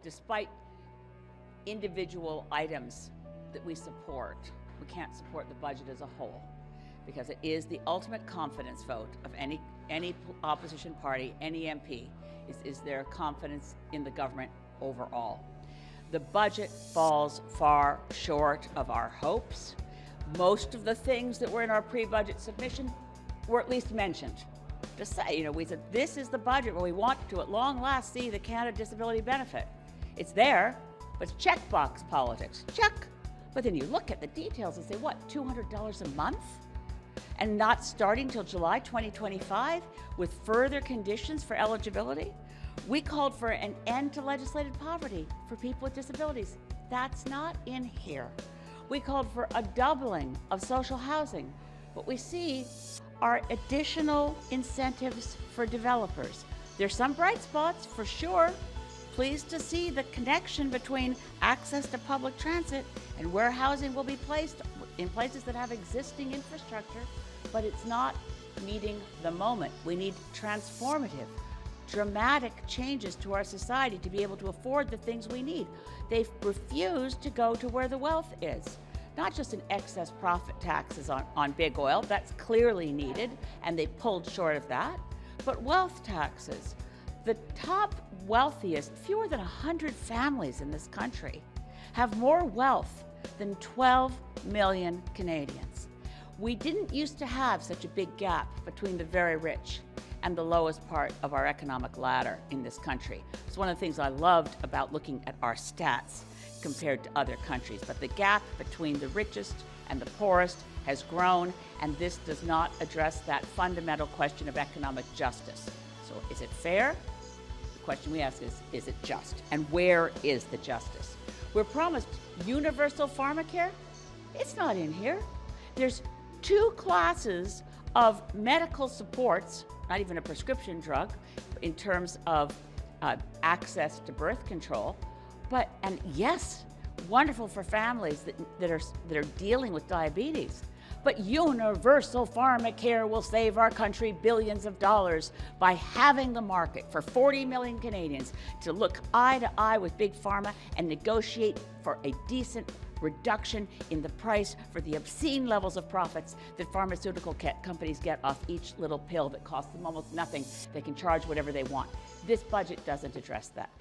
Despite individual items that we support, we can't support the budget as a whole because it is the ultimate confidence vote of any opposition party, any MP, is their confidence in the government overall. The budget falls far short of our hopes. Most of the things that were in our pre-budget submission were at least mentioned. To say, we said this is the budget where we want to at long last see the Canada Disability Benefit. It's there, but it's checkbox politics. Check. But then you look at the details and say, what, $200 a month? And not starting till July 2025 with further conditions for eligibility? We called for an end to legislated poverty for people with disabilities. That's not in here. We called for a doubling of social housing. What we see are additional incentives for developers. There's some bright spots for sure. Pleased to see the connection between access to public transit and where housing will be placed in places that have existing infrastructure, but it's not meeting the moment. We need transformative, dramatic changes to our society to be able to afford the things we need. They've refused to go to where the wealth is. Not just in excess profit taxes on big oil, that's clearly needed, and they pulled short of that, but wealth taxes. The top wealthiest, fewer than 100 families in this country, have more wealth than 12 million Canadians. We didn't used to have such a big gap between the very rich and the lowest part of our economic ladder in this country. It's one of the things I loved about looking at our stats compared to other countries. But the gap between the richest and the poorest has grown, and this does not address that fundamental question of economic justice. So is it fair? The question we ask is it just? And where is the justice? We're promised universal pharmacare. It's not in here. There's two classes of medical supports, not even a prescription drug, in terms of access to birth control. And yes, wonderful for families that are dealing with diabetes. But universal pharmacare will save our country billions of dollars by having the market for 40 million Canadians to look eye to eye with Big Pharma and negotiate for a decent reduction in the price for the obscene levels of profits that pharmaceutical companies get off each little pill that costs them almost nothing. They can charge whatever they want. This budget doesn't address that.